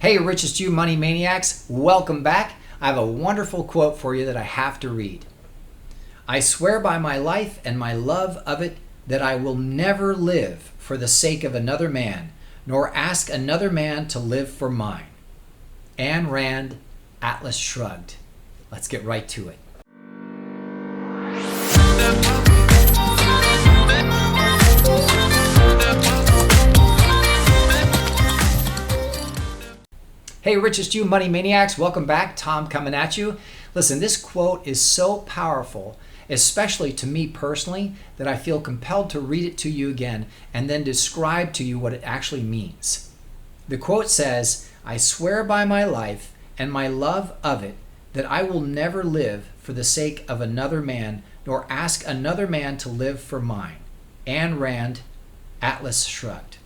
Hey, Richest, you money maniacs, welcome back. I have a wonderful quote for you that I have to read. I swear by my life and my love of it that I will never live for the sake of another man, nor ask another man to live for mine. Ayn Rand, Atlas Shrugged. Let's get right to it. Hey, Richest, you money maniacs, welcome back. Tom coming at you. Listen, this quote is so powerful, especially to me personally, that I feel compelled to read it to you again and then describe to you what it actually means. The quote says, I swear by my life and my love of it that I will never live for the sake of another man, nor ask another man to live for mine. Ayn Rand, Atlas Shrugged.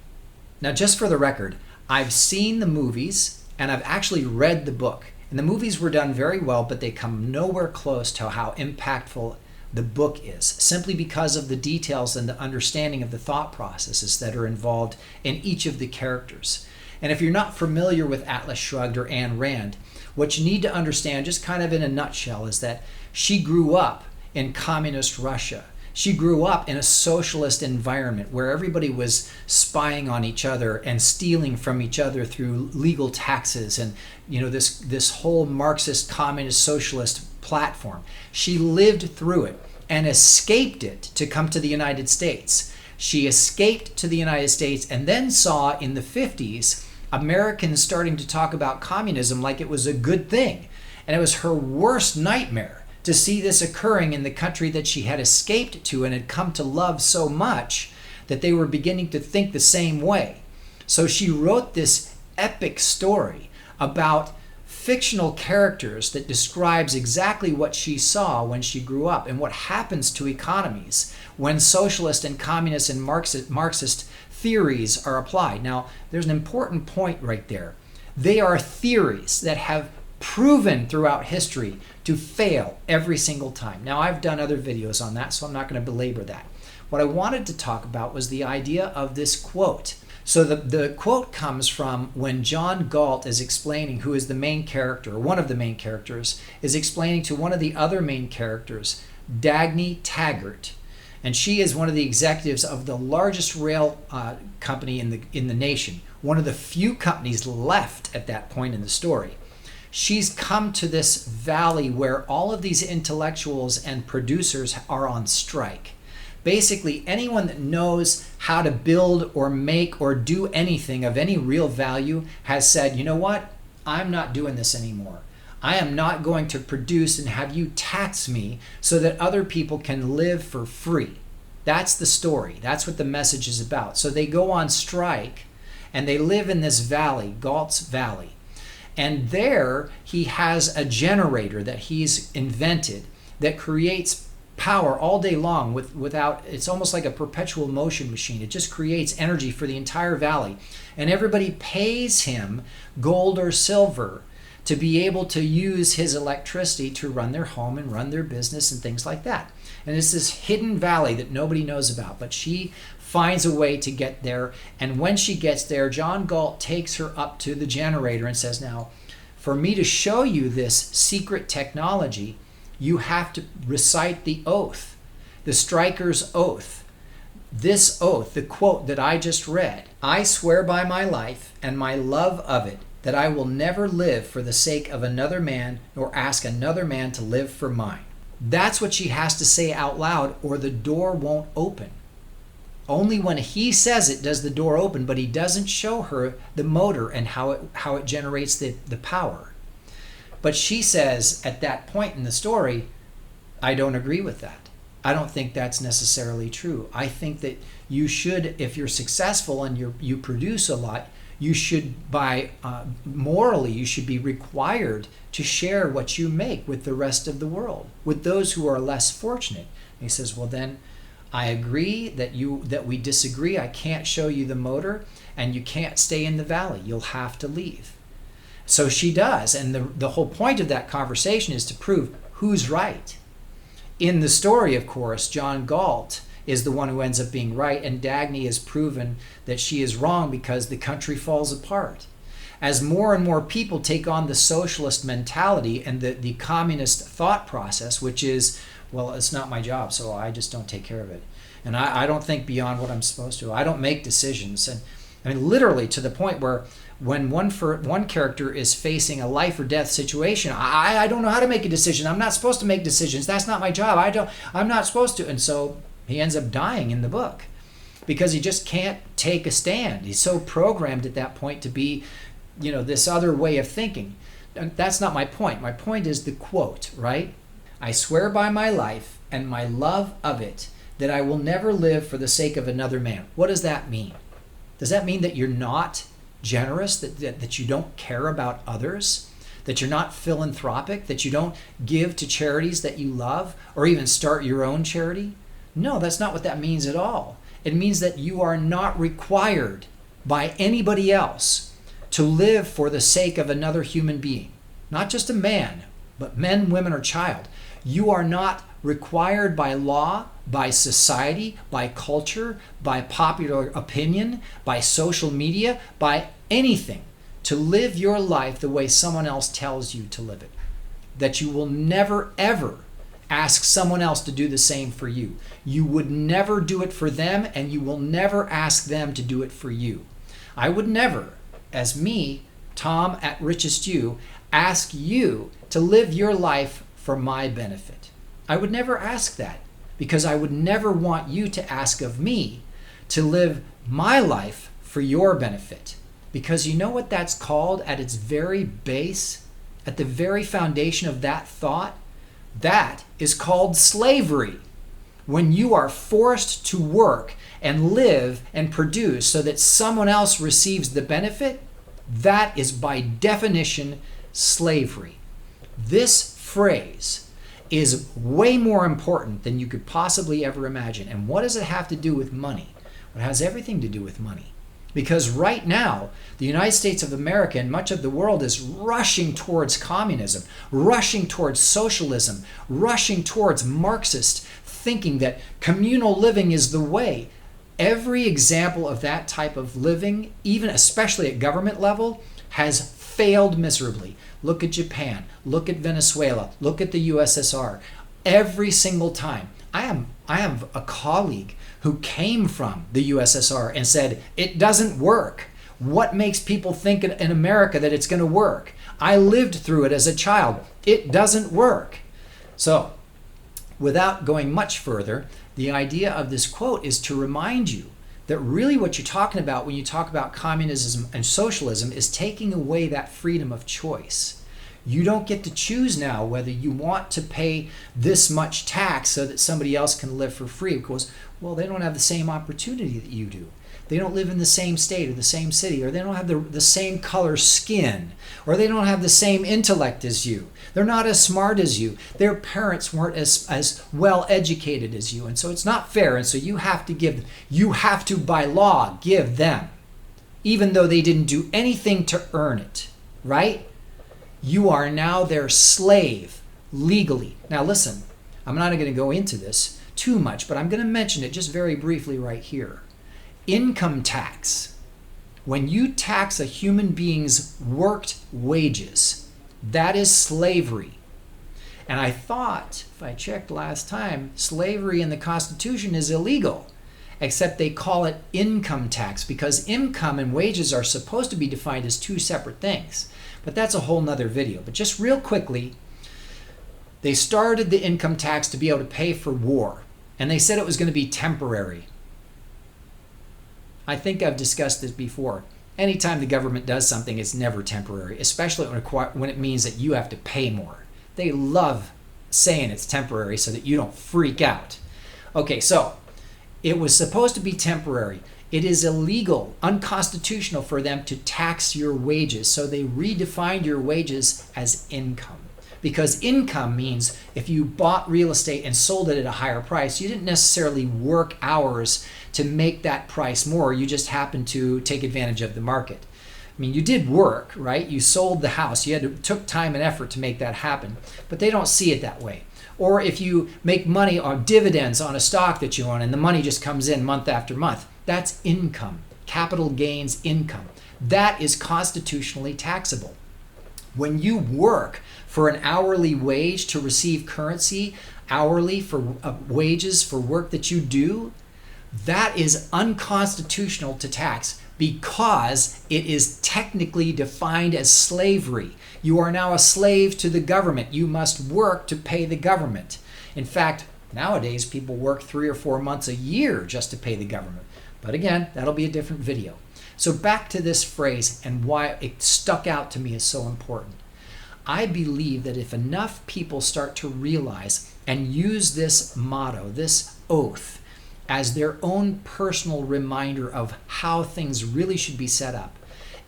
Now, just for the record, I've seen the movies and I've actually read the book. And the movies were done very well, but they come nowhere close to how impactful the book is, simply because of the details and the understanding of the thought processes that are involved in each of the characters. And if you're not familiar with Atlas Shrugged or Ayn Rand, what you need to understand, just kind of in a nutshell, is that she grew up in communist Russia. She grew up in a socialist environment where everybody was spying on each other and stealing from each other through legal taxes and this whole Marxist communist socialist platform. She lived through it and escaped it to come to the United States. She escaped to the United States and then saw in the 50s Americans starting to talk about communism like it was a good thing. And it was her worst nightmare to see this occurring in the country that she had escaped to and had come to love so much that they were beginning to think the same way. So she wrote this epic story about fictional characters that describes exactly what she saw when she grew up and what happens to economies when socialist and communist and Marxist theories are applied. Now, there's an important point right there. They are theories that have proven throughout history to fail every single time. Now, I've done other videos on that, so I'm not going to belabor that. What I wanted to talk about was the idea of this quote. So the quote comes from when John Galt is explaining, who is the main character, or one of the main characters, is explaining to one of the other main characters, Dagny Taggart. And she is one of the executives of the largest rail company in the nation, one of the few companies left at that point in the story. She's come to this valley where all of these intellectuals and producers are on strike. Basically, anyone that knows how to build or make or do anything of any real value has said, you know what? I'm not doing this anymore. I am not going to produce and have you tax me so that other people can live for free. That's the story. That's what the message is about. So they go on strike and they live in this valley, Galt's Valley. And there he has a generator that he's invented that creates power all day long without, it's almost like a perpetual motion machine. It just creates energy for the entire valley. And everybody pays him gold or silver to be able to use his electricity to run their home and run their business and things like that. And it's this hidden valley that nobody knows about, but she finds a way to get there. And when she gets there, John Galt takes her up to the generator and says, now, for me to show you this secret technology, you have to recite the oath, the striker's oath. This oath, the quote that I just read, I swear by my life and my love of it that I will never live for the sake of another man, nor ask another man to live for mine. That's what she has to say out loud, or the door won't open. Only when he says it does the door open, but he doesn't show her the motor and how it generates the power. But she says at that point in the story, I don't agree with that. I don't think that's necessarily true. I think that you should, if you're successful and you produce a lot, you should, morally, you should be required to share what you make with the rest of the world, with those who are less fortunate. And he says, well then, I agree that we disagree. I can't show you the motor, and you can't stay in the valley. You'll have to leave. So she does, and the whole point of that conversation is to prove who's right. In the story, of course, John Galt is the one who ends up being right, and Dagny has proven that she is wrong because the country falls apart. as more and more people take on the socialist mentality and the communist thought process, which is, well, it's not my job, so I just don't take care of it. And I don't think beyond what I'm supposed to. I don't make decisions. And I mean, literally to the point where when one character is facing a life or death situation, I don't know how to make a decision. I'm not supposed to make decisions. That's not my job. I'm not supposed to. And so he ends up dying in the book because he just can't take a stand. He's so programmed at that point to be, this other way of thinking. And that's not my point. My point is the quote, right? I swear by my life and my love of it that I will never live for the sake of another man. What does that mean? Does that mean that you're not generous, that you don't care about others, that you're not philanthropic, that you don't give to charities that you love, or even start your own charity? No, that's not what that means at all. It means that you are not required by anybody else to live for the sake of another human being. Not just a man, but men, women, or child. You are not required by law, by society, by culture, by popular opinion, by social media, by anything to live your life the way someone else tells you to live it. That you will never, ever ask someone else to do the same for you. You would never do it for them, and you will never ask them to do it for you. I would never, as me, Tom at Richest You, ask you to live your life for my benefit. I would never ask that because I would never want you to ask of me to live my life for your benefit. Because you know what that's called at its very base, at the very foundation of that thought? That is called slavery. When you are forced to work and live and produce so that someone else receives the benefit, that is by definition slavery. This phrase is way more important than you could possibly ever imagine. And what does it have to do with money? It has everything to do with money. Because right now, the United States of America and much of the world is rushing towards communism, rushing towards socialism, rushing towards Marxist thinking that communal living is the way. Every example of that type of living, even especially at government level, has failed miserably. Look at Japan, look at Venezuela, look at the USSR. Every single time. I have a colleague who came from the USSR and said, it doesn't work. What makes people think in America that it's going to work? I lived through it as a child. It doesn't work. So, without going much further, the idea of this quote is to remind you that really what you're talking about when you talk about communism and socialism is taking away that freedom of choice. You don't get to choose now whether you want to pay this much tax so that somebody else can live for free because, well, they don't have the same opportunity that you do. They don't live in the same state or the same city, or they don't have the same color skin, or they don't have the same intellect as you. They're not as smart as you. Their parents weren't as well educated as you. And so it's not fair. And so you have to, by law, give them, even though they didn't do anything to earn it, right? You are now their slave legally. Now listen, I'm not going to go into this too much, but I'm going to mention it just very briefly right here. Income tax. When you tax a human being's worked wages, that is slavery. And I thought, if I checked last time, slavery in the Constitution is illegal, except they call it income tax because income and wages are supposed to be defined as two separate things. But that's a whole nother video. But just real quickly, they started the income tax to be able to pay for war. And they said it was going to be temporary. I think I've discussed this before. Anytime the government does something, it's never temporary, especially when it means that you have to pay more. They love saying it's temporary so that you don't freak out. Okay, so it was supposed to be temporary. It is illegal, unconstitutional for them to tax your wages, so they redefined your wages as income. Because income means if you bought real estate and sold it at a higher price, you didn't necessarily work hours to make that price more. You just happened to take advantage of the market. I mean, you did work, right? You sold the house. Took time and effort to make that happen. But they don't see it that way. Or if you make money on dividends on a stock that you own and the money just comes in month after month, that's income. Capital gains income. That is constitutionally taxable. When you work for an hourly wage to receive currency hourly for wages for work that you do, that is unconstitutional to tax because it is technically defined as slavery. You are now a slave to the government. You must work to pay the government. In fact, nowadays people work 3 or 4 months a year just to pay the government. But again, that'll be a different video. So back to this phrase and why it stuck out to me as so important. I believe that if enough people start to realize and use this motto, this oath, as their own personal reminder of how things really should be set up,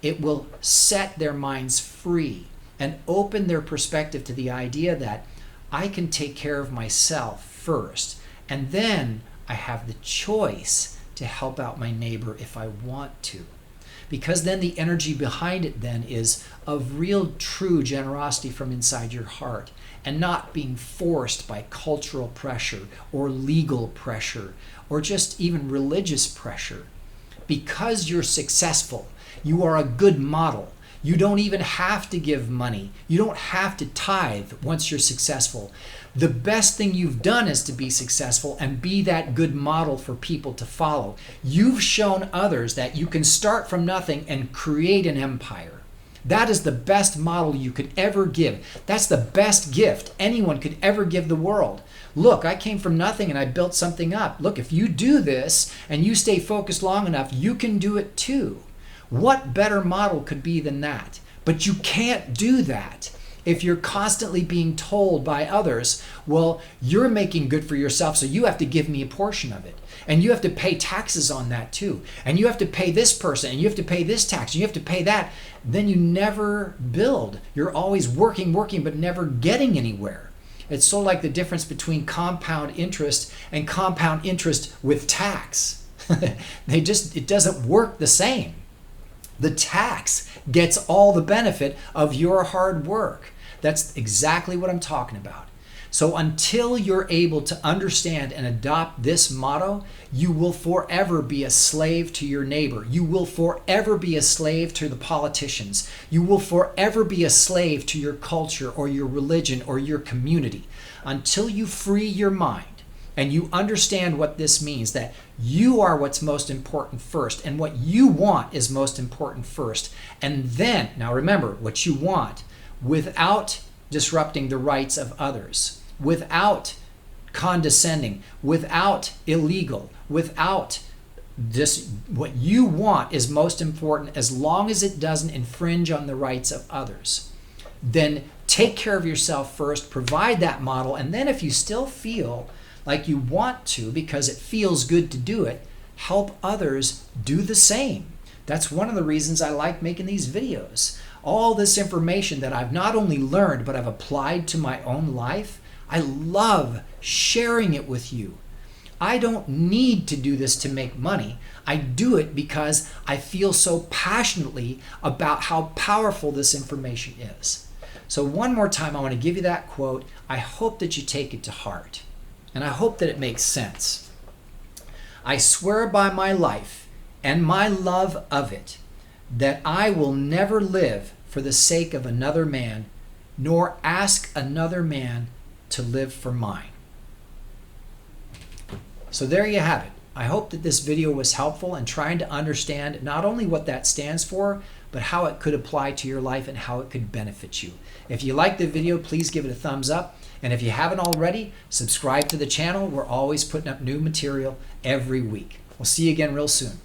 it will set their minds free and open their perspective to the idea that I can take care of myself first, and then I have the choice to help out my neighbor if I want to. Because then the energy behind it then is of real true generosity from inside your heart and not being forced by cultural pressure or legal pressure or just even religious pressure. Because you're successful, you are a good model. You don't even have to give money. You don't have to tithe once you're successful. The best thing you've done is to be successful and be that good model for people to follow. You've shown others that you can start from nothing and create an empire. That is the best model you could ever give. That's the best gift anyone could ever give the world. Look, I came from nothing and I built something up. Look, if you do this and you stay focused long enough, you can do it too. What better model could be than that? But you can't do that if you're constantly being told by others, well, you're making good for yourself, so you have to give me a portion of it. And you have to pay taxes on that too. And you have to pay this person, and you have to pay this tax, and you have to pay that. Then you never build. You're always working, but never getting anywhere. It's sort of like the difference between compound interest and compound interest with tax. It doesn't work the same. The tax gets all the benefit of your hard work. That's exactly what I'm talking about. So until you're able to understand and adopt this motto, you will forever be a slave to your neighbor. You will forever be a slave to the politicians. You will forever be a slave to your culture or your religion or your community. Until you free your mind and you understand what this means, that you are what's most important first, and what you want is most important first. And then, now remember, what you want without disrupting the rights of others, without condescending, without illegal, without this, what you want is most important as long as it doesn't infringe on the rights of others. Then take care of yourself first, provide that model, and then if you still feel like you want to because it feels good to do it, help others do the same. That's one of the reasons I like making these videos. All this information that I've not only learned but I've applied to my own life, I love sharing it with you. I don't need to do this to make money. I do it because I feel so passionately about how powerful this information is. So one more time, I want to give you that quote. I hope that you take it to heart. And I hope that it makes sense. I swear by my life and my love of it that I will never live for the sake of another man, nor ask another man to live for mine. So there you have it. I hope that this video was helpful in trying to understand not only what that stands for, but how it could apply to your life and how it could benefit you. If you liked the video, please give it a thumbs up. And if you haven't already, subscribe to the channel. We're always putting up new material every week. We'll see you again real soon.